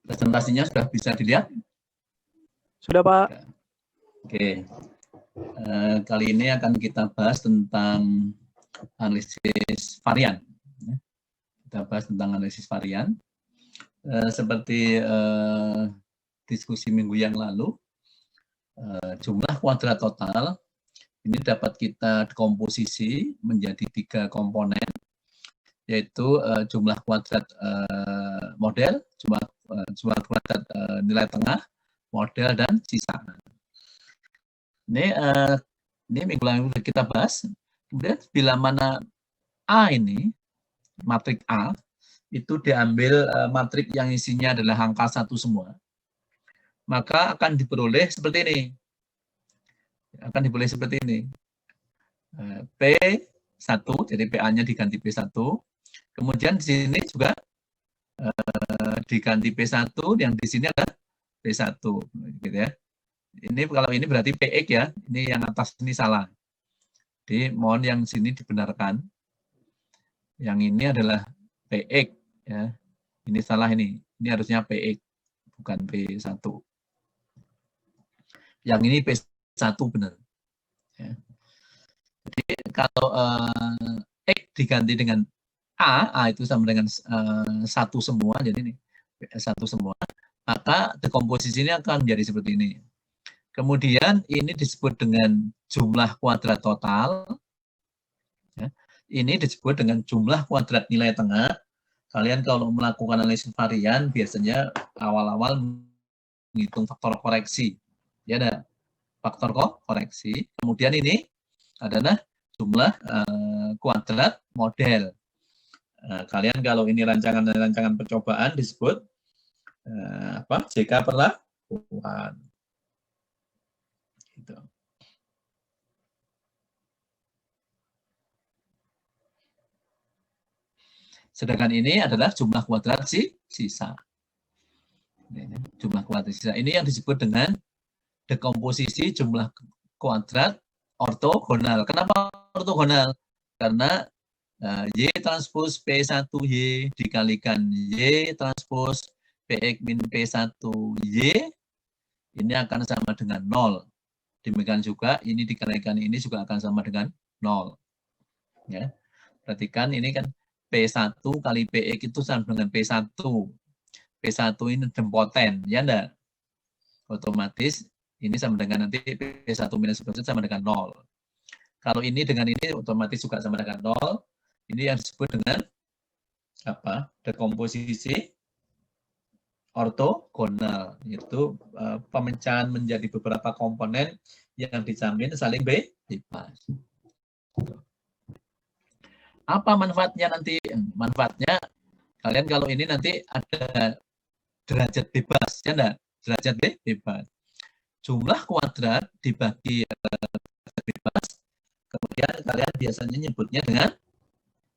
Presentasinya sudah bisa dilihat? Sudah, Pak. Oke. Kali ini akan kita bahas tentang analisis varian. Kita bahas tentang analisis varian. Seperti diskusi minggu yang lalu, jumlah kuadrat total ini dapat kita komposisi menjadi 3 komponen, yaitu jumlah kuadrat model, jumlah kuadrat nilai tengah, model, dan sisa. Ini minggu lalu kita bahas. Kemudian bila mana A ini, matrik A, itu diambil matrik yang isinya adalah angka 1 semua, maka akan diperoleh seperti ini. Akan diperoleh seperti ini. P1, jadi PA-nya diganti P1. Kemudian di sini juga diganti P1, yang di sini adalah P1. Gitu ya. Ini kalau ini berarti PX ya. Ini yang atas ini salah. Jadi mohon yang sini dibenarkan. Yang ini adalah PX ya. Ini salah ini. Ini harusnya PX bukan P1. Yang ini P1 benar. Ya. Jadi kalau X diganti dengan A itu sama dengan 1 semua, jadi ini 1 semua, maka dekomposisinya akan menjadi seperti ini. Kemudian ini disebut dengan jumlah kuadrat total. Ya. Ini disebut dengan jumlah kuadrat nilai tengah. Kalian kalau melakukan analisis varian, biasanya awal-awal menghitung faktor koreksi. Ya ada faktor koreksi. Kemudian ini adalah jumlah kuadrat model. Kalian kalau ini rancangan percobaan disebut JK perlakuan. Gitu. Sedangkan ini adalah jumlah kuadrat sisa. Jumlah kuadrat sisa. Ini yang disebut dengan dekomposisi jumlah kuadrat ortogonal. Kenapa ortogonal? Karena Y transpos P1Y dikalikan Y transpos PX min P1Y ini akan sama dengan 0. Demikian juga ini dikalikan ini juga akan sama dengan 0. Ya. Perhatikan ini kan P1 kali PX itu sama dengan P1. P1 ini dempoten, ya enggak? Otomatis ini sama dengan nanti P1 minus P1 sama dengan 0. Kalau ini dengan ini otomatis juga sama dengan 0. Ini yang disebut dengan apa? Dekomposisi ortogonal, yaitu pemecahan menjadi beberapa komponen yang dijamin saling bebas. Apa manfaatnya nanti? Manfaatnya kalian kalau ini nanti ada derajat bebas, ya enggak? Derajat bebas. Jumlah kuadrat dibagi derajat bebas, kemudian kalian biasanya nyebutnya dengan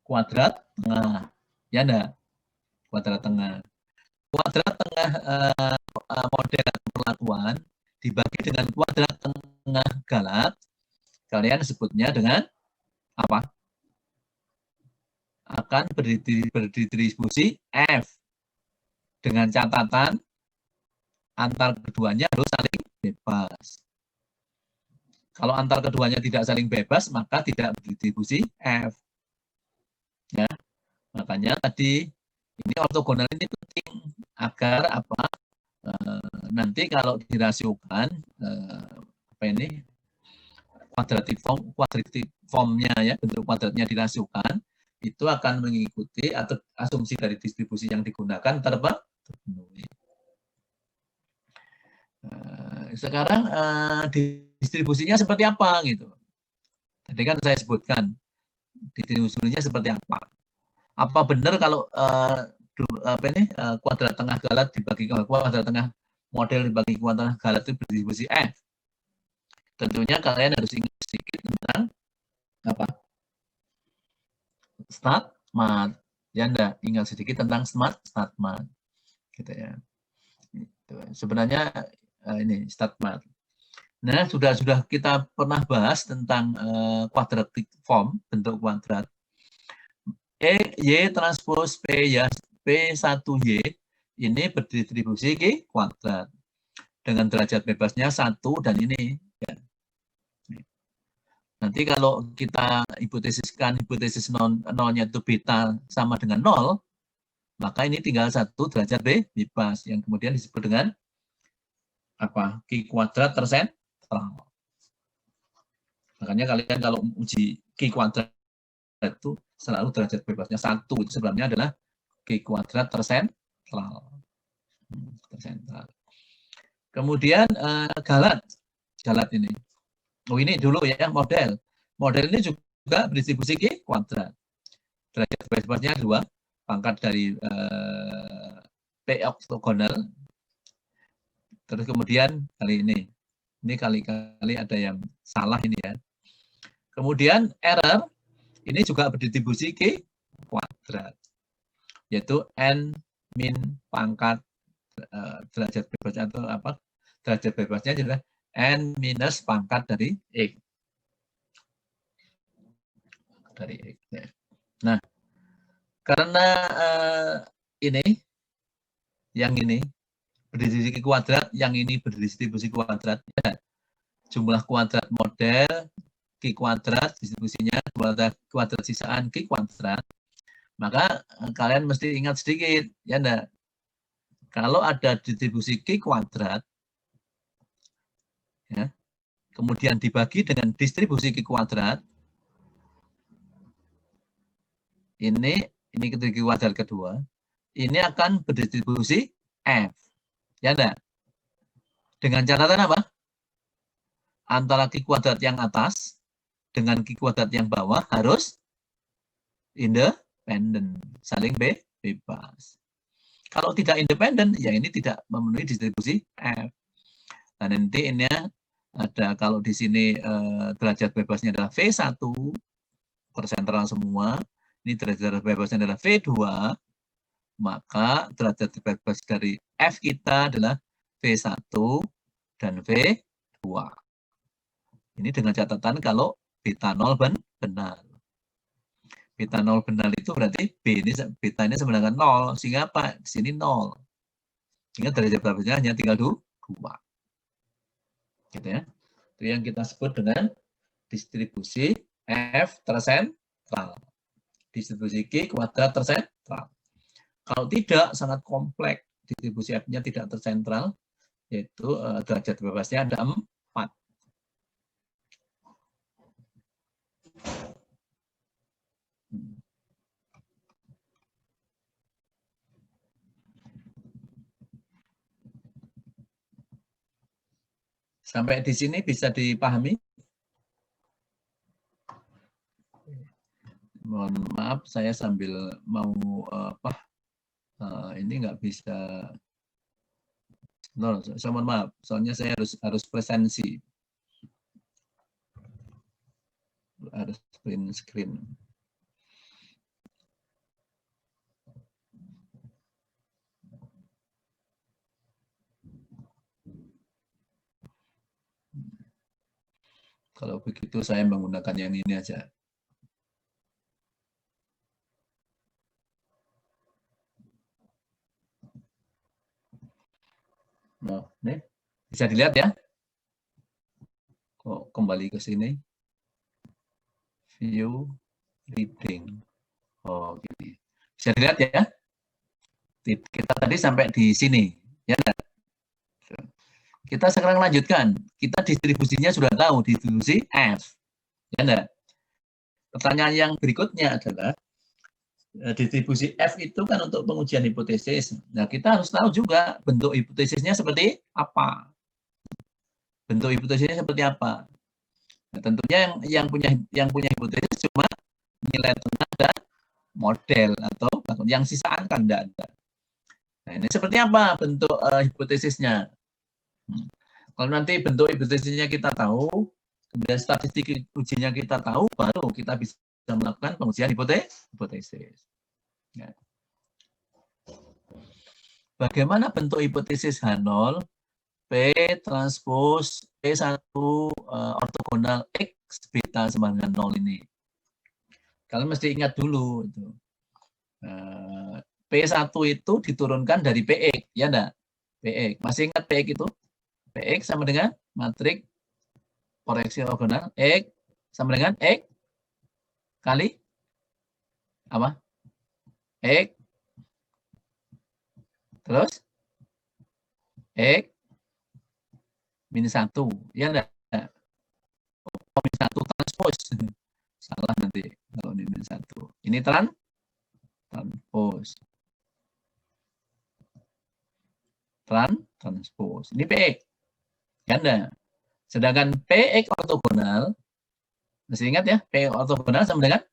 kuadrat tengah, ya enggak? Kuadrat tengah. Kuadrat tengah model perlakuan dibagi dengan kuadrat tengah galat, kalian sebutnya dengan apa? Akan berdistribusi F. Dengan catatan antar keduanya harus saling bebas. Kalau antar keduanya tidak saling bebas, maka tidak berdistribusi F. Ya, makanya tadi ini ortogonal ini penting agar apa? Nanti kalau dirasiokan apa ini quadratic formnya ya, bentuk kuadratnya dirasiokan, itu akan mengikuti atau asumsi dari distribusi yang digunakan terpenuhi. Sekarang distribusinya seperti apa gitu? Tadi kan saya sebutkan distribusinya seperti apa. Apa benar kalau kuadrat tengah galat dibagi kuadrat tengah model dibagi kuadrat tengah galat itu berdistribusi F? Tentunya kalian harus ingat sedikit tentang apa? StatMat. Ya enggak, ingat sedikit tentang StatMat. Gitu ya. Itu. Sebenarnya ini StatMat. Nah, sudah kita pernah bahas tentang quadratic form, bentuk kuadrat. Y transpos P ya, P1Y ini berdistribusi Q kuadrat. Dengan derajat bebasnya 1 dan ini. Ya. Nanti kalau kita hipotesiskan hipotesis nolnya itu beta sama dengan 0, maka ini tinggal 1 derajat bebas yang kemudian disebut dengan apa? Q kuadrat tersentral. Makanya kalian kalau uji Q kuadrat itu selalu derajat bebasnya 1, itu sebenarnya adalah Q kuadrat tersentral. Kemudian galat ini. Oh ini dulu ya model. Model ini juga berdistribusi Q kuadrat. Derajat bebasnya 2, pangkat dari P oktogonal. Terus kemudian kali ini kali-kali ada yang salah ini ya. Kemudian error ini juga berdistribusi Q kuadrat, yaitu N min pangkat derajat bebasnya atau apa? Derajat bebasnya adalah N minus pangkat dari X. Nah, karena ini, yang ini berdistribusi kuadrat, yang ini berdistribusi kuadrat, ya, jumlah kuadrat model Q kuadrat, distribusinya kuadrat sisaan Q kuadrat, maka kalian mesti ingat sedikit, ya enggak? Kalau ada distribusi Q kuadrat, ya, kemudian dibagi dengan distribusi Q kuadrat, ini Q kuadrat kedua, ini akan berdistribusi F. Ya enggak? Dengan catatan apa? Antara Q kuadrat yang atas dengan Q kuadrat yang bawah harus independen, saling bebas. Kalau tidak independen, ya ini tidak memenuhi distribusi F. Nah, nanti ini ada, kalau di sini derajat bebasnya adalah V1, persentral semua, ini derajat bebasnya adalah V2, maka derajat bebas dari F kita adalah V1 dan V2. Ini dengan catatan kalau beta 0 benar. Beta 0 benar itu berarti beta ini sama dengan 0, sehingga apa? Di sini 0. Sehingga derajat bebasnya hanya tinggal 2. Gitu ya. Itu yang kita sebut dengan distribusi F tersentral. Distribusi Q kuadrat tersentral. Kalau tidak, sangat kompleks. Distribusi F-nya tidak tersentral, yaitu derajat bebasnya ada 4. Sampai di sini bisa dipahami? Mohon maaf, saya sambil mau ini nggak bisa. No, saya mohon maaf, soalnya saya harus presensi, harus print screen. Kalau begitu saya menggunakan yang ini aja. Nah, nih bisa dilihat ya. Kok kembali ke sini. View reading. Oh, gini. Bisa dilihat ya. Kita tadi sampai di sini, ya. Kita sekarang lanjutkan. Kita distribusinya sudah tahu, distribusi F. Ya enggak? Pertanyaan yang berikutnya adalah distribusi F itu kan untuk pengujian hipotesis. Nah, kita harus tahu juga bentuk hipotesisnya seperti apa. Bentuk hipotesisnya seperti apa. Nah, tentunya yang punya hipotesis cuma nilai tengah dan model, atau yang sisaan kan tidak ada. Nah, ini seperti apa bentuk hipotesisnya? Kalau nanti bentuk hipotesisnya kita tahu, kemudian statistik ujinya kita tahu, baru kita bisa melakukan pengujian hipotesis. Ya. Bagaimana bentuk hipotesis H0 P transpos P1 ortogonal X beta sama dengan 0 ini? Kalian mesti ingat dulu itu. P1 itu diturunkan dari PX, ya enggak? PX. Masih ingat PX itu? PX sama dengan matriks koreksi ortogonal X sama dengan X kali apa? X terus X minus 1. Ya enggak? Oh, minus 1 transpos. Salah nanti kalau ini minus 1. Ini transpos. Transpos. Ini PX. Ganda. Sedangkan PX ortogonal, masih ingat ya? PX ortogonal sama dengan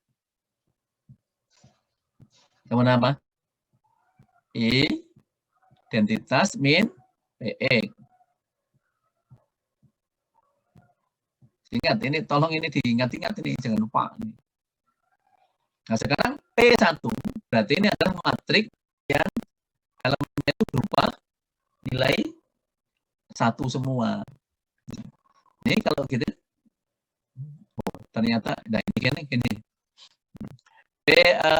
apa? Identitas min PX. Ingat, ini tolong ini diingat-ingat ini, jangan lupa. Nah, sekarang P1 berarti ini adalah matriks yang elemennya itu berupa nilai 1 semua. Ini kalau gitu, oh, ternyata, nah ini gini. P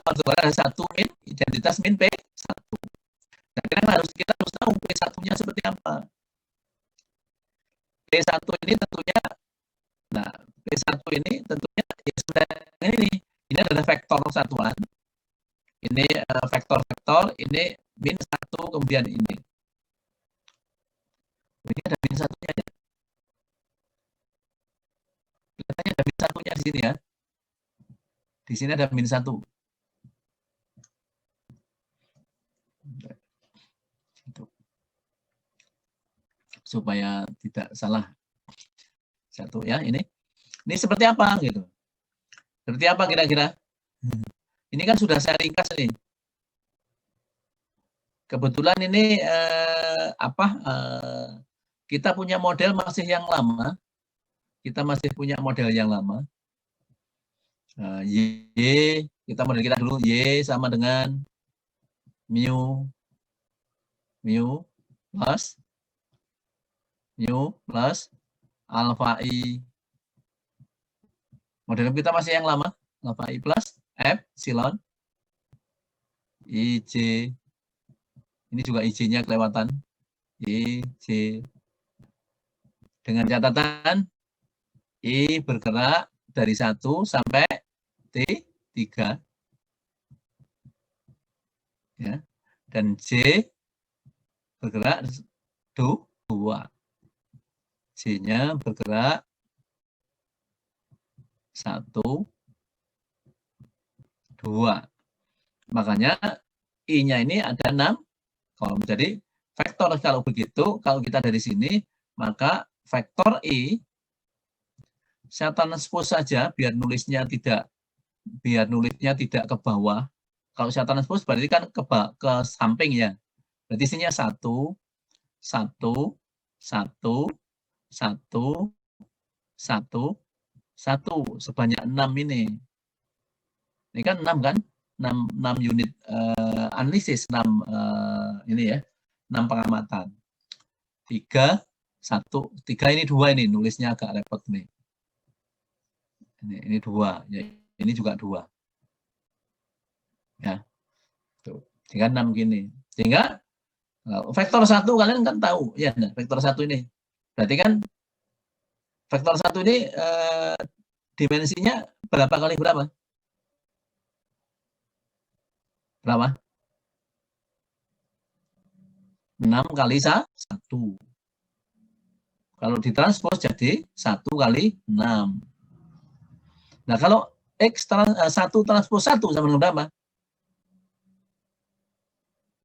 ortogonal ada 1 min, identitas min P1. Nah, kita harus tahu P1-nya seperti apa. P1 ini tentunya, nah P1 ini tentunya ya sebenarnya ini adalah vektor satuan. Ini vektor-vektor, ini min 1, kemudian ini. Ini ada min 1-nya ya. Kelihatannya ada min 1-nya di sini ya. Di sini ada min 1. Supaya tidak salah. 1 ya, ini. Ini seperti apa gitu. Seperti apa kira-kira? Ini kan sudah saya ringkas nih. Kebetulan ini kita punya model masih yang lama. Kita masih punya model yang lama. Y, model kita dulu Y sama dengan mu plus alpha I. Model kita masih yang lama, alpha I plus epsilon IJ. Ini juga IJ-nya kelewatan. IJ. Dengan catatan I bergerak dari 1 sampai T3. Ya. Dan J bergerak 2. J-nya bergerak 1, 2. Makanya I-nya ini ada 6 kolom. Jadi vektor kalau begitu, kalau kita dari sini, maka vektor I saya transpose saja biar nulisnya tidak ke bawah. Kalau saya transpose berarti kan ke samping ya. Berarti isinya 1, 1, 1, 1, 1, sebanyak 6 ini. Ini kan 6 kan? 6 unit analisis, 6 ini ya, 6 pengamatan. 3, 1, 3 ini 2 ini, nulisnya agak repot nih. Ini 2, ya, ini juga 2. Ya. Tuh. Sehingga 6 gini. Sehingga vektor 1 kalian kan tahu, ya, nah, vektor 1 ini. Berarti kan vektor 1 ini dimensinya berapa kali berapa? Berapa? 6 kali 1. Kalau ditranspos jadi 1 kali 6. Nah, kalau X 1 transpos 1 sama dengan berapa?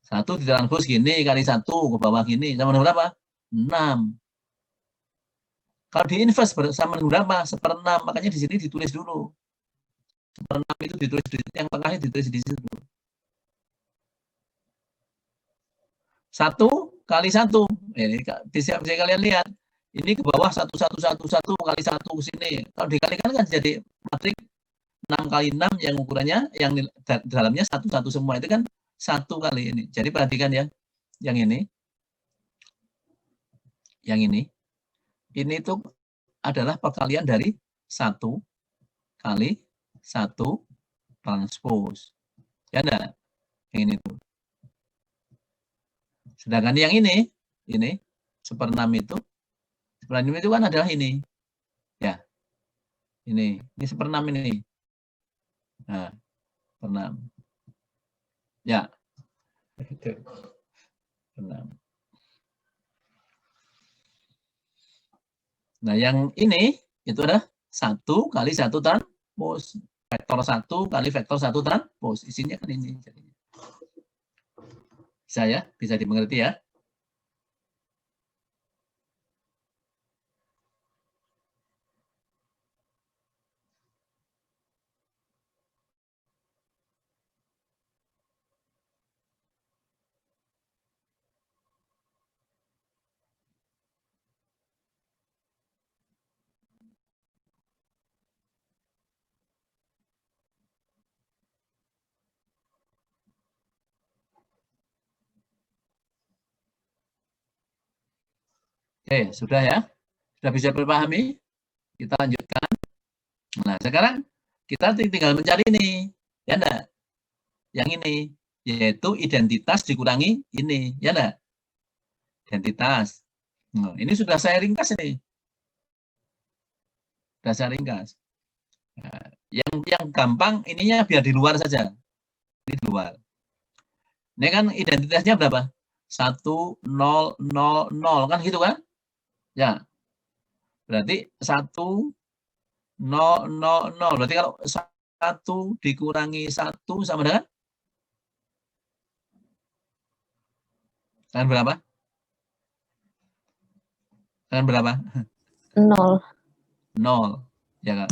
1 ditranspos gini kali 1 ke bawah gini sama dengan berapa? 6. Kalau di inverse sama dengan berapa? 1/6. Makanya di sini ditulis dulu. 1/6 itu ditulis di yang tengahnya, ditulis di situ. 1 kali 1. Ini bisa kalian lihat. Ini ke bawah 1, 1, 1, 1 kali 1 ke sini. Kalau dikalikan kan jadi matriks 6 kali 6 yang ukurannya, yang dalamnya 1, 1 semua. Itu kan 1 kali ini. Jadi perhatikan ya. Yang ini. Yang ini. Ini itu adalah perkalian dari 1 kali 1 transpose. Ya enggak? Yang ini tuh. Sedangkan yang ini 1/6 itu, 1/6 itu kan adalah ini. Ya. Ini 1/6 ini. Nah, 1/6. Ya. 1/6. Nah, yang ini itu adalah 1 kali 1 transpos. Vektor 1 kali vektor 1 transpos. Isinya kan ini. Bisa ya? Bisa dimengerti ya? Oke, sudah ya? Sudah bisa dipahami? Kita lanjutkan. Nah, sekarang kita tinggal mencari ini. Ya enggak? Yang ini. Yaitu identitas dikurangi ini. Ya enggak? Identitas. Nah, ini sudah saya ringkas ini. Sudah saya ringkas. Nah, yang gampang ininya biar di luar saja. Ini di luar. Ini kan identitasnya berapa? 1, 0, 0, 0. Kan gitu kan? Ya. Berarti 1, 0, 0, 0. Berarti kalau 1 dikurangi 1 sama dengan berapa? Dengan berapa? 0. 0. Ya kan?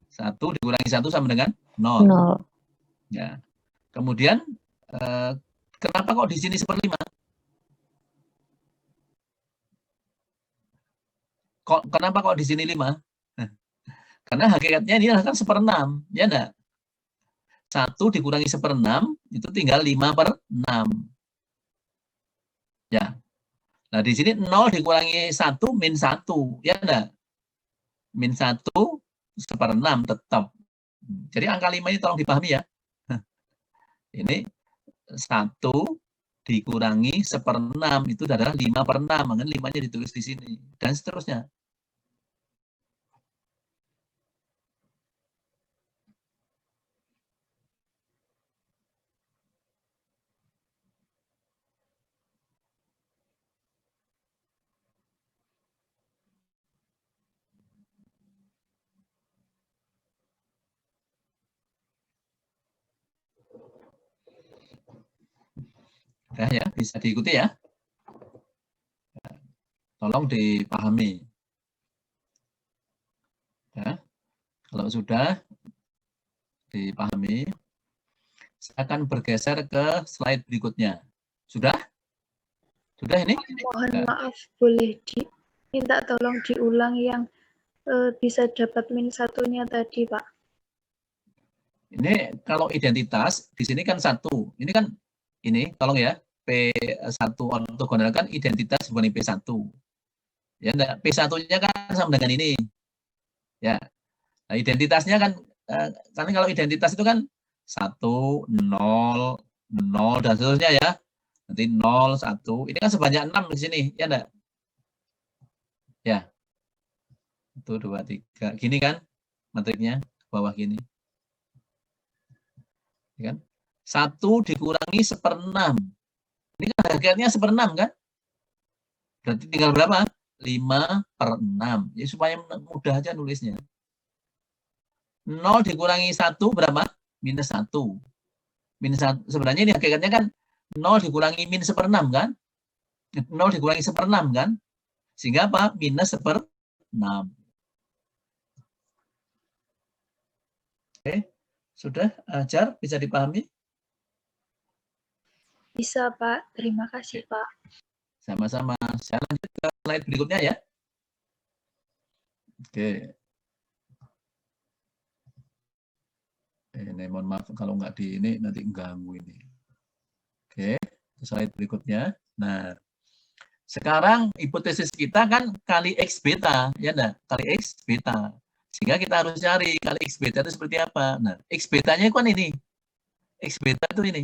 1 dikurangi 1 sama dengan 0. 0. Ya. Kemudian kenapa kok di sini 1/5? Kenapa kok di sini 5? Karena hakikatnya ini kan 1/6, ya enggak? 1 dikurangi 1/6 itu tinggal 5/6. Ya. Nah, di sini 0 dikurangi 1 min 1, ya enggak? Min 1 1/6 tetap. Jadi angka 5 ini tolong dipahami ya. Ini 1 dikurangi 1/6 itu adalah 5/6, makanya 5-nya ditulis di sini dan seterusnya. Nah, ya, bisa diikuti ya. Tolong dipahami. Ya. Kalau sudah dipahami, saya akan bergeser ke slide berikutnya. Sudah? Sudah ini? Mohon maaf, boleh minta tolong diulang yang bisa dapat min 1-nya tadi, Pak. Ini kalau identitas, di sini kan 1. Ini kan, ini tolong ya, P1 ortogonal kan identitas bukan P1. Ya, P1-nya kan sama dengan ini. Ya. Nah, identitasnya kan, karena kalau identitas itu kan 1, 0, 0, dan seterusnya ya. Nanti 0, 1. Ini kan sebanyak 6 di sini, ya enggak? Ya. 1, 2, 3. Gini kan matriknya, ke bawah gini. Ya kan? 1 dikurangi 1/6. Ini kan harganya 1/6 kan? Berarti tinggal berapa? 5/6. Ya, supaya mudah aja nulisnya. 0 dikurangi 1 berapa? Minus 1. Minus 1. Sebenarnya ini hakikatnya kan 0 dikurangi min 1/6 kan? 0 dikurangi 1/6 kan? Sehingga apa? Minus 1/6. Oke. Sudah, Ajar? Bisa dipahami? Bisa, Pak. Terima kasih, Pak. Sama-sama. Saya lanjut ke slide berikutnya ya. Oke. Ini mohon maaf kalau nggak di ini nanti ganggu ini. Oke, slide berikutnya. Nah, sekarang hipotesis kita kan kali X beta, ya enggak? Kali X beta. Sehingga kita harus cari kali X beta itu seperti apa. Nah, X betanya kan ini. X beta itu ini.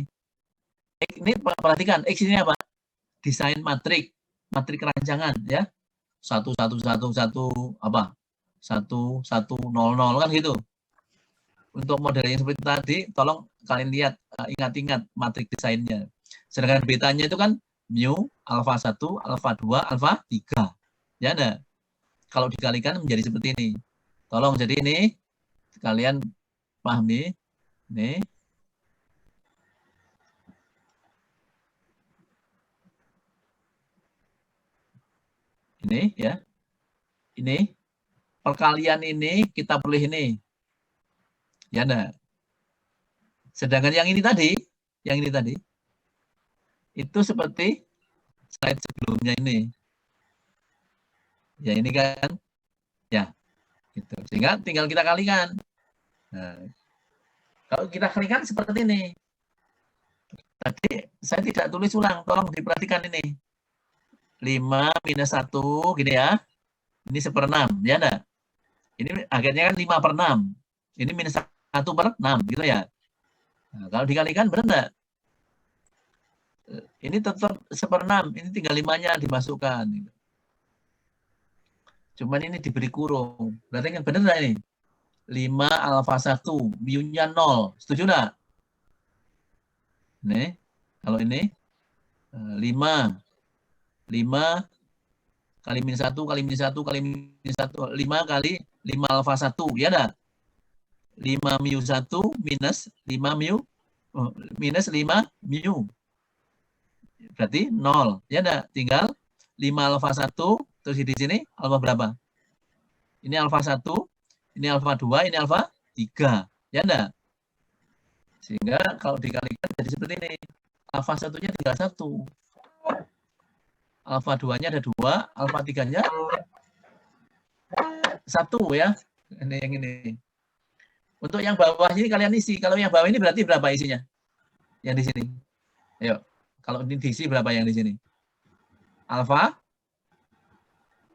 Ini perhatikan, X ini apa? Desain matrik rancangan ya. 1 1 1 1 apa? 1 1 0 0 kan gitu. Untuk model yang seperti tadi, tolong kalian lihat, ingat-ingat matrik desainnya. Sedangkan betanya itu kan mu, alfa 1, alfa 2, alfa 3. Ya ada. Kalau dikalikan menjadi seperti ini. Tolong, jadi ini kalian pahami. Nih. Ini ya. Ini perkalian ini kita pilih ini. Ya enggak? Sedangkan yang ini tadi itu seperti slide sebelumnya ini. Ya ini kan. Ya. Gitu. Sehingga tinggal kita kalikan. Nah, kalau kita kalikan seperti ini. Tadi saya tidak tulis ulang, tolong diperhatikan ini. 5 minus 1 gini ya. Ini 1/6, ya enggak? Ini akhirnya kan 5/6. Ini minus 1/6 gitu ya. Nah, kalau dikalikan benar enggak? Ini tetap 1/6, ini tinggal 5-nya dimasukkan. Cuman ini diberi kurung. Berarti kan benar enggak ini? 5 alfa 1, mu-nya 0. Setuju enggak? Nih, kalau ini 5 kali minus 1 kali minus 1 kali minus 1, 5 kali 5 alfa 1, ya enggak? 5 mu 1 minus 5 mu minus 5 mu. Berarti 0, ya enggak? Tinggal 5 alfa 1, terus di sini alfa berapa? Ini alfa 1, ini alfa 2, ini alfa 3, ya enggak? Sehingga kalau dikalikan jadi seperti ini. Alfa 1-nya tinggal 1. Alfa 2-nya ada 2, alfa 3-nya 1 ya. Ini yang ini. Untuk yang bawah ini kalian isi. Kalau yang bawah ini berarti berapa isinya? Yang di sini. Ayo. Kalau ini diisi berapa yang di sini? Alfa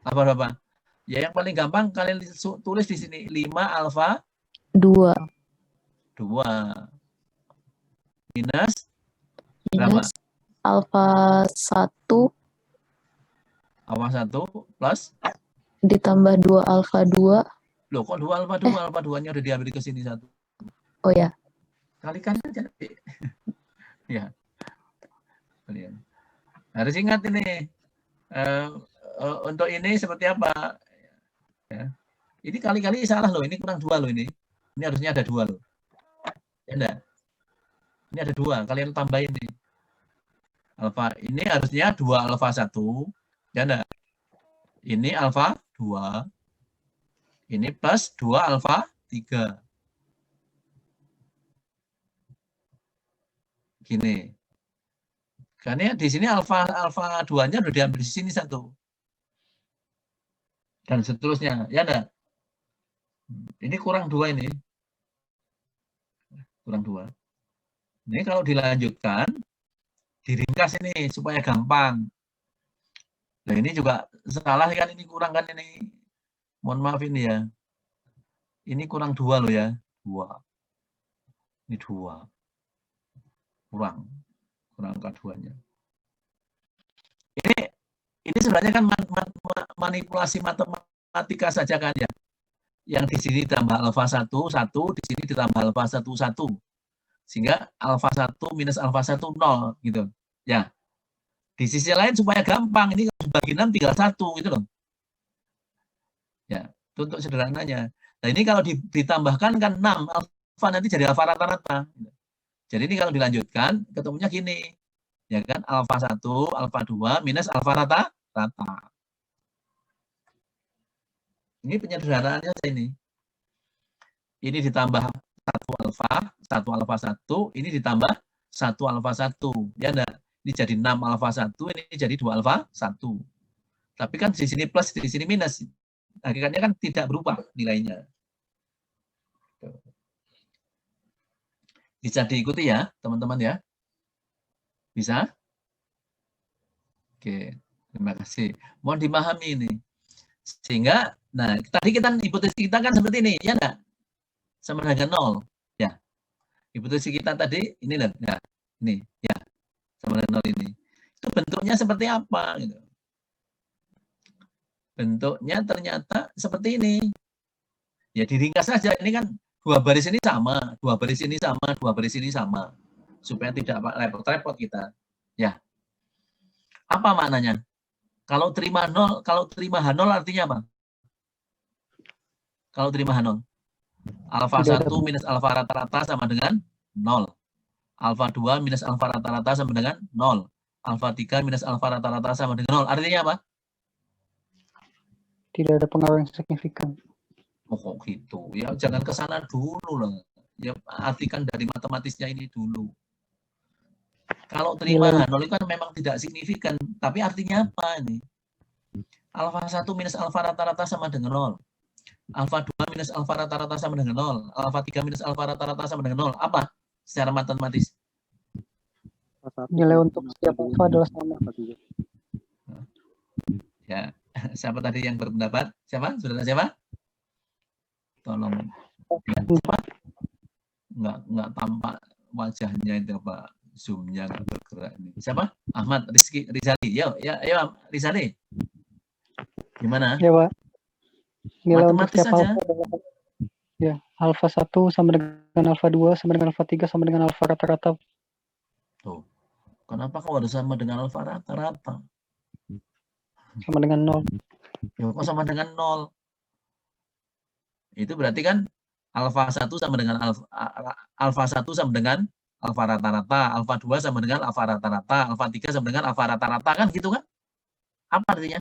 berapa? Ya yang paling gampang kalian tulis di sini 5 alfa 2 minus berapa? Alfa 1 Alfa 1 plus ditambah 2 alfa 2. Loh, kok 2 alfa 2? Alfa 2-nya udah diambil ke sini 1. Oh ya. Kalikan aja. Ya. Kalian. Harus ingat ini. Untuk ini seperti apa? Ya. Ini kali-kali salah loh. Ini kurang 2 loh ini. Ini harusnya ada 2 loh. Ya enggak? Ini ada 2. Kalian tambahin nih. Alfa ini harusnya 2 alfa 1. Ya enggak? Ini alfa 2. Ini plus 2 alfa 3. Gini. Karena di sini alfa 2-nya udah diambil di sini 1. Dan seterusnya. Ya enggak? Ini kurang 2 ini. Kurang 2. Ini kalau dilanjutkan, diringkas ini supaya gampang. Nah ini juga salah kan, ini kurang kan ini. Mohon maaf ini ya. Ini kurang 2 loh ya. 2. Ini 2. Kurang angka 2-nya. Ini sebenarnya kan manipulasi matematika saja kan ya. Yang di sini ditambah alfa 1, 1, di sini ditambah alfa 1, 1. Sehingga alfa 1 minus alfa 1, 0 gitu. Ya. Di sisi lain supaya gampang, ini dibagi 6 tinggal 1 gitu loh. Ya, itu untuk sederhananya. Nah, ini kalau ditambahkan kan 6, alfa nanti jadi alfa rata-rata. Jadi ini kalau dilanjutkan, ketemunya gini. Ya kan, alfa 1, alfa 2 minus alfa rata-rata. Ini penyederhanaannya ini. Ini ditambah 1 alfa 1, ini ditambah 1 alfa 1. Ya enggak? Ini jadi 6 alfa 1, ini jadi 2 alfa 1. Tapi kan di sini plus, di sini minus. Hakikatnya kan tidak berubah nilainya. Bisa diikuti ya, teman-teman ya? Bisa? Oke, terima kasih. Mohon dipahami ini. Sehingga, nah, tadi hipotesis kita kan seperti ini, ya enggak? Sama dengan 0. Ya. Hipotesis kita tadi, ini loh, ya. Ini, ya. sama dengan 0 ini. Itu bentuknya seperti apa? Gitu. Bentuknya ternyata seperti ini. Ya diringkas saja, ini kan 2 baris ini sama, 2 baris ini sama, 2 baris ini sama. Supaya tidak repot-repot kita. Ya. Apa maknanya? Kalau terima H0 artinya apa? Kalau terima H0. Alfa 1 minus alfa rata-rata sama dengan 0. Alfa 2 minus alfa rata-rata sama dengan 0. Alfa 3 minus alfa rata-rata sama dengan 0. Artinya apa? Tidak ada pengaruh yang signifikan. Oh kok gitu? Ya jangan ke sana dulu lah. Ya artikan dari matematisnya ini dulu. Kalau terima H0 itu kan memang tidak signifikan, tapi artinya apa ini? Alfa 1 minus alfa rata-rata sama dengan 0. Alfa 2 minus alfa rata-rata sama dengan 0. Alfa 3 minus alfa rata-rata sama dengan 0. Apa secara matematis? Nilai untuk setiap alfa adalah sama. Ya, siapa tadi yang berpendapat? Siapa? Saudara siapa? Tolong. Enggak tampak wajahnya itu Pak. Zoom-nya nggak bergerak ini. Siapa? Ahmad Rizali. Yo, ya, ayo Rizali. Gimana? Ya, Pak. Nilai untuk Matematis setiap saja. alfa adalah ya, alfa 1 sama dengan alfa 2 sama dengan alfa 3 sama dengan alfa rata-rata. Tuh. Kenapa kau harus sama dengan alfa rata-rata? Sama dengan 0. Ya, kok sama dengan 0? Itu berarti kan alfa 1 sama dengan alfa 1 sama dengan alfa rata-rata, alfa 2 sama dengan alfa rata-rata, alfa 3 sama dengan alfa rata-rata, kan gitu kan? Apa artinya?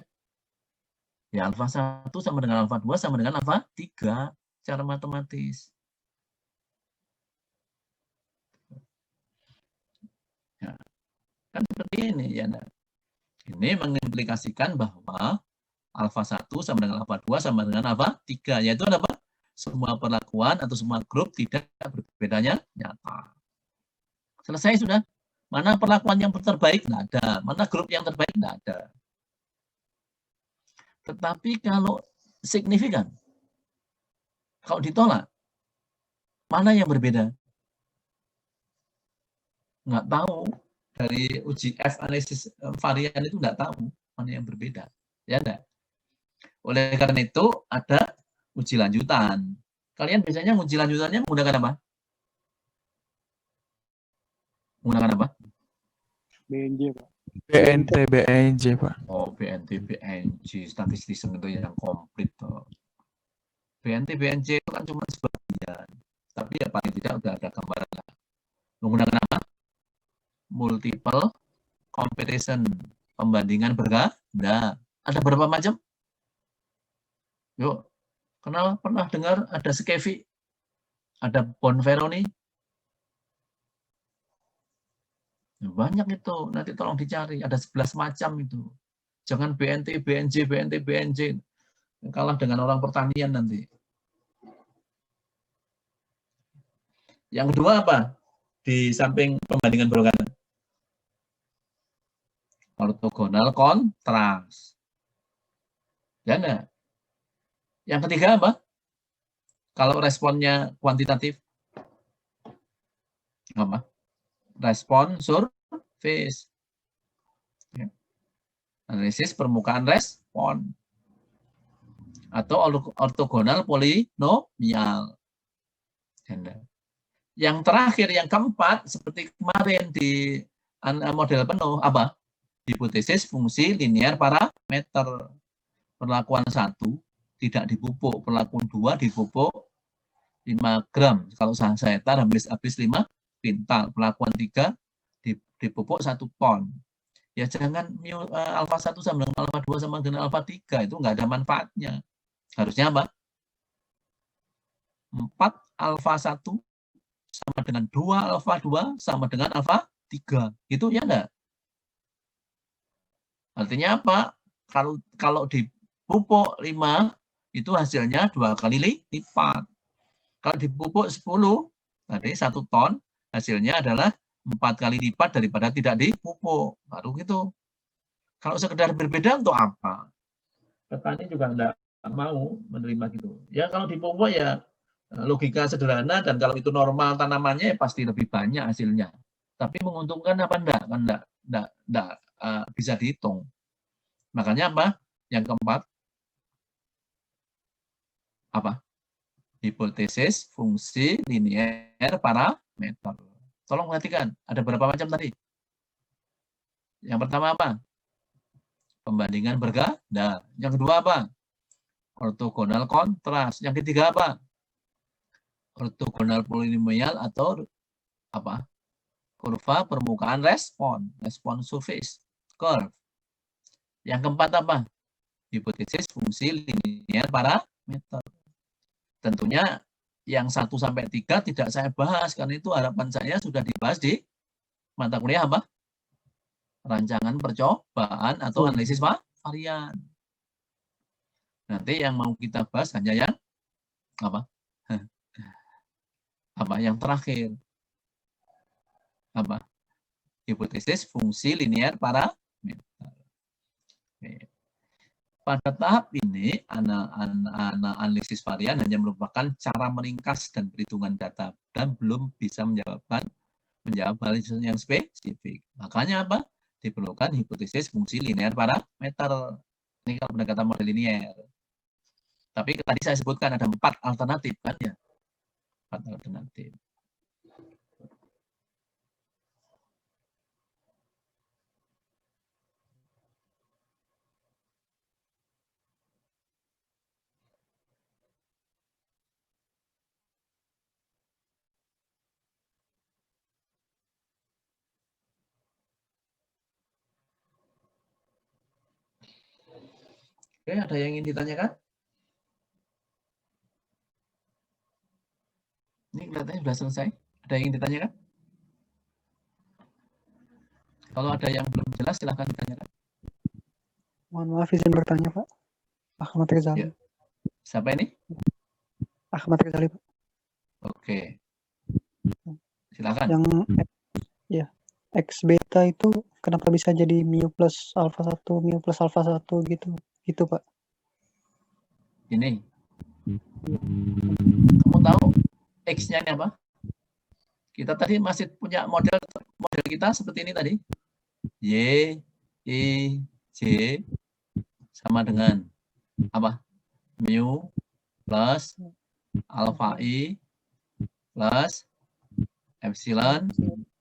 Ya alfa 1 sama dengan alfa 2 sama dengan alfa 3 secara matematis. Ya. Kan seperti ini ya. Nah. Ini mengimplikasikan bahwa alfa 1 sama dengan alfa 2 sama dengan alfa 3, yaitu apa? Semua perlakuan atau semua grup tidak berbedanya nyata. Selesai sudah. Mana perlakuan yang terbaik? Tidak ada. Mana grup yang terbaik? Tidak ada. Tetapi kalau signifikan, kalau ditolak, mana yang berbeda? Nggak tahu. Dari uji F analisis varian itu nggak tahu mana yang berbeda. Ya enggak? Oleh karena itu ada uji lanjutan. Kalian biasanya uji lanjutannya menggunakan apa? Menggunakan apa? BNJ, Pak. BNT, BNJ, Pak. Oh, BNT, BNJ, statistism itu yang komplit. BNT, BNJ itu kan cuma sebagian. Tapi ya paling tidak udah ada gambaran lah. Menggunakan apa? Multiple comparison. Pembandingan berganda. Ada berapa macam? Yuk, pernah dengar ada Skevi? Ada Bonferroni? Banyak itu, nanti tolong dicari. Ada 11 macam itu. Jangan BNT, BNJ, BNT, BNJ. Kalah dengan orang pertanian nanti. Yang kedua apa? Di samping pembandingan berganda. Ortogonal kontras. Ya enggak? Yang ketiga apa? Kalau responnya kuantitatif. Apa? Respon surface. Ya. Analisis permukaan respon. Atau ortogonal polinomial. Yang terakhir, yang keempat, seperti kemarin di model penuh, apa? Hipotesis fungsi linear parameter. Perlakuan 1 tidak dipupuk, perlakuan 2 dipupuk 5 gram. Kalau saya tar habis 5 pintal. Perlakuan 3 dipupuk 1 ton. Ya jangan alfa 1 sama dengan alfa 2 sama dengan alfa 3. Itu nggak ada manfaatnya. Harusnya apa? 4 alfa 1 sama dengan 2 alfa 2 sama dengan alfa 3. Itu ya enggak? Artinya apa? Kalau dipupuk 5, itu hasilnya 2 kali lipat. Kalau dipupuk 10, tadi 1 ton, hasilnya adalah 4 kali lipat daripada tidak dipupuk. Baru gitu. Kalau sekedar berbeda untuk apa? Petani juga enggak mau menerima gitu. Ya kalau dipupuk ya logika sederhana, dan kalau itu normal tanamannya ya pasti lebih banyak hasilnya. Tapi menguntungkan apa enggak? Kan enggak bisa dihitung. Makanya apa? Yang keempat, apa? Hipotesis fungsi linier parameter. Tolong perhatikan, ada berapa macam tadi? Yang pertama apa? Pembandingan berganda. Yang kedua apa? Ortogonal kontras. Yang ketiga apa? Ortogonal polinomial atau apa? Kurva permukaan respon surface curve. Yang keempat apa? Hipotesis fungsi linier parameter. Tentunya yang 1 sampai 3 tidak saya bahas karena itu harapan saya sudah dibahas di mata kuliah apa? Rancangan percobaan atau analisis varian. Nanti yang mau kita bahas hanya yang apa? Apa yang terakhir? Apa? Hipotesis fungsi linier parameter. Pada tahap ini, analisis varian hanya merupakan cara meringkas dan perhitungan data dan belum bisa menjawab hal yang spesifik. Makanya apa? Diperlukan hipotesis fungsi linier parameter. Ini kalau pendekatan model linier. Tapi tadi saya sebutkan ada 4 alternatif kan ya? 4 alternatif. Oke, ada yang ingin ditanyakan? Ini kelihatannya sudah selesai. Ada yang ingin ditanyakan? Kalau ada yang belum jelas, silahkan ditanyakan. Mohon maaf izin bertanya, Pak. Ahmad Rizali. Ya. Siapa ini? Ahmad Rizali, Pak. Oke. Silakan. Yang ya, X beta itu kenapa bisa jadi mu plus alpha 1, mu plus alpha 1 gitu. Gitu, Pak. Ini. Kamu tahu X-nya ini apa? Kita tadi masih punya model kita seperti ini tadi. Y, I, J sama dengan apa? Mu plus alpha I plus epsilon.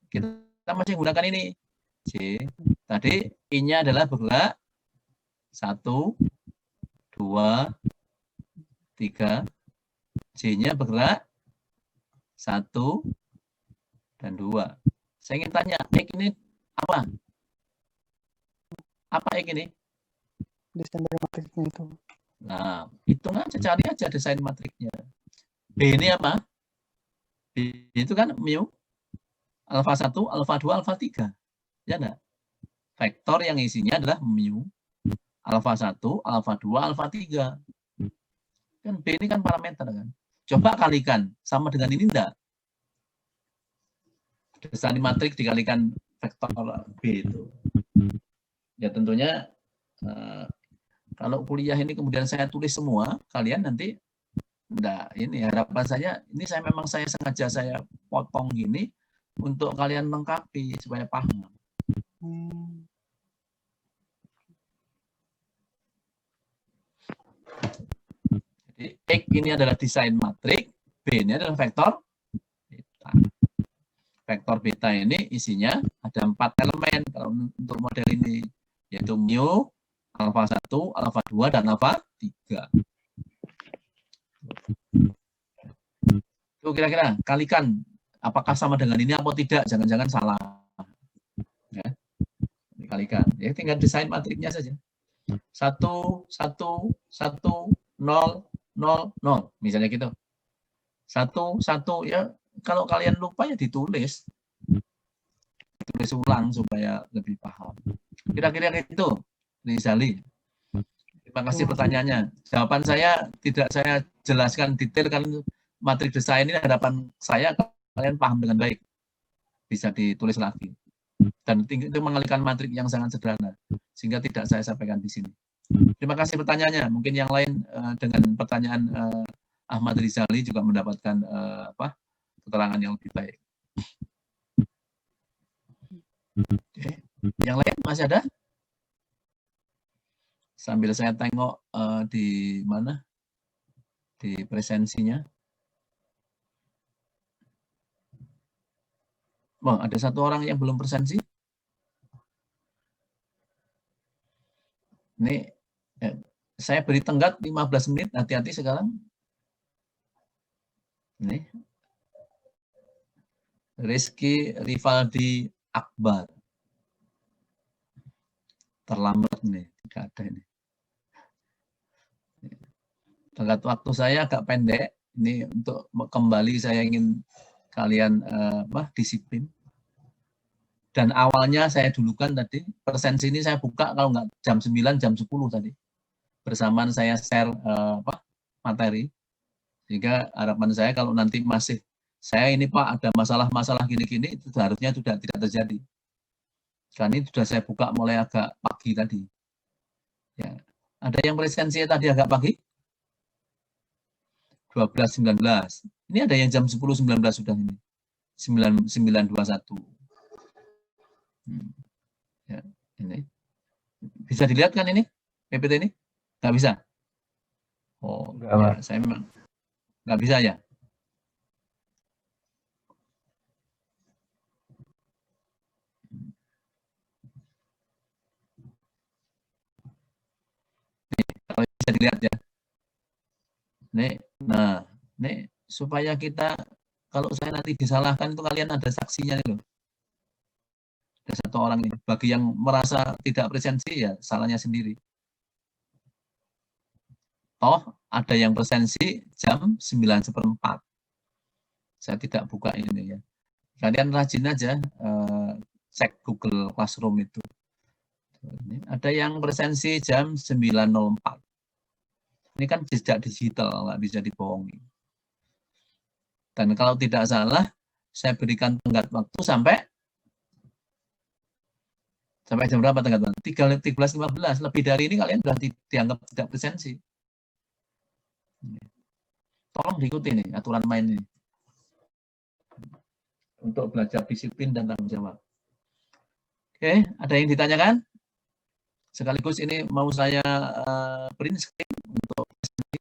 Kita masih gunakan ini. J. Tadi I-nya adalah bergerak 1, 2, 3. J-nya bergerak 1 dan 2. Saya ingin tanya, X ini apa? Apa X ini? Desain dari matriknya itu. Nah, hitung aja, cari aja desain matriknya. B ini apa? B itu kan mu alpha 1, alpha 2, alpha 3. Ya enggak? Vektor yang isinya adalah mu alpha 1, alpha 2, alpha 3. Kan B ini kan parameter kan. Coba kalikan sama dengan ini enggak? Desain matrik dikalikan vektor B itu. Ya tentunya kalau kuliah ini kemudian saya tulis semua, kalian nanti enggak, ini harapan saya, ini memang saya sengaja saya potong gini untuk kalian lengkapi supaya paham. Jadi X ini adalah desain matrik, B ini adalah vektor beta. Vektor beta ini isinya ada 4 elemen kalau untuk model ini, yaitu mu, alpha 1, alpha 2, dan alpha 3. Itu kira-kira kalikan apakah sama dengan ini atau tidak, jangan-jangan salah. Ya. Dikalikan. Ya, tinggal desain matriknya saja. 1, 1, 1, 0, 0, 0. Misalnya gitu. 1, 1 ya. Kalau kalian lupa ya ditulis. Ditulis ulang supaya lebih paham. Kira-kira itu, Rizali. Terima kasih pertanyaannya. Jawaban saya tidak saya jelaskan detail karena matrik desain ini harapan saya kalian paham dengan baik. Bisa ditulis lagi. Dan itu mengalihkan matrik yang sangat sederhana. Sehingga tidak saya sampaikan di sini. Terima kasih pertanyaannya. Mungkin yang lain dengan pertanyaan Ahmad Rizali juga mendapatkan keterangan yang lebih baik. masih ada? Sambil saya tengok di mana? Di presensinya. Wah, ada satu orang yang belum presensi. Ini saya beri tenggat 15 menit, hati-hati sekarang. Ini. Rizky Rivaldi Akbar. Terlambat nih, tidak ada ini. Tenggat waktu saya agak pendek. Ini untuk kembali saya ingin kalian disiplin. Dan awalnya saya dulukan tadi, presensi ini saya buka kalau nggak jam 9, jam 10 tadi. Bersamaan saya share materi. Sehingga harapan saya kalau nanti masih, saya ini Pak ada masalah-masalah gini-gini, itu harusnya sudah tidak terjadi. Karena ini sudah saya buka mulai agak pagi tadi. Ya. Ada yang presensi tadi agak pagi? 12.19. Ini ada yang jam 10.19 sudah ini. 9.21. Ya, ini bisa dilihat kan ini PPT ini? Nggak bisa? Oh, ya, saya memang nggak bisa ya. Nih, kalau bisa dilihat ya. Nah, supaya kita kalau saya nanti disalahkan itu kalian ada saksinya nih loh. Ada satu orang ini. Bagi yang merasa tidak presensi ya salahnya sendiri. Toh ada yang presensi jam 9:04. Saya tidak buka ini ya. Kalian rajin aja cek Google Classroom itu. Ada yang presensi jam 9.04. Ini kan jejak digital, nggak bisa dibohongi. Dan kalau tidak salah, saya berikan tenggat waktu sampai jam berapa tenggat waktu? 13.15. Lebih dari ini kalian sudah dianggap tidak presensi. Tolong diikuti nih aturan main ini. Untuk belajar disiplin dan tanggung jawab. Oke, ada yang ditanyakan? Sekaligus ini mau saya print screen untuk presentasi.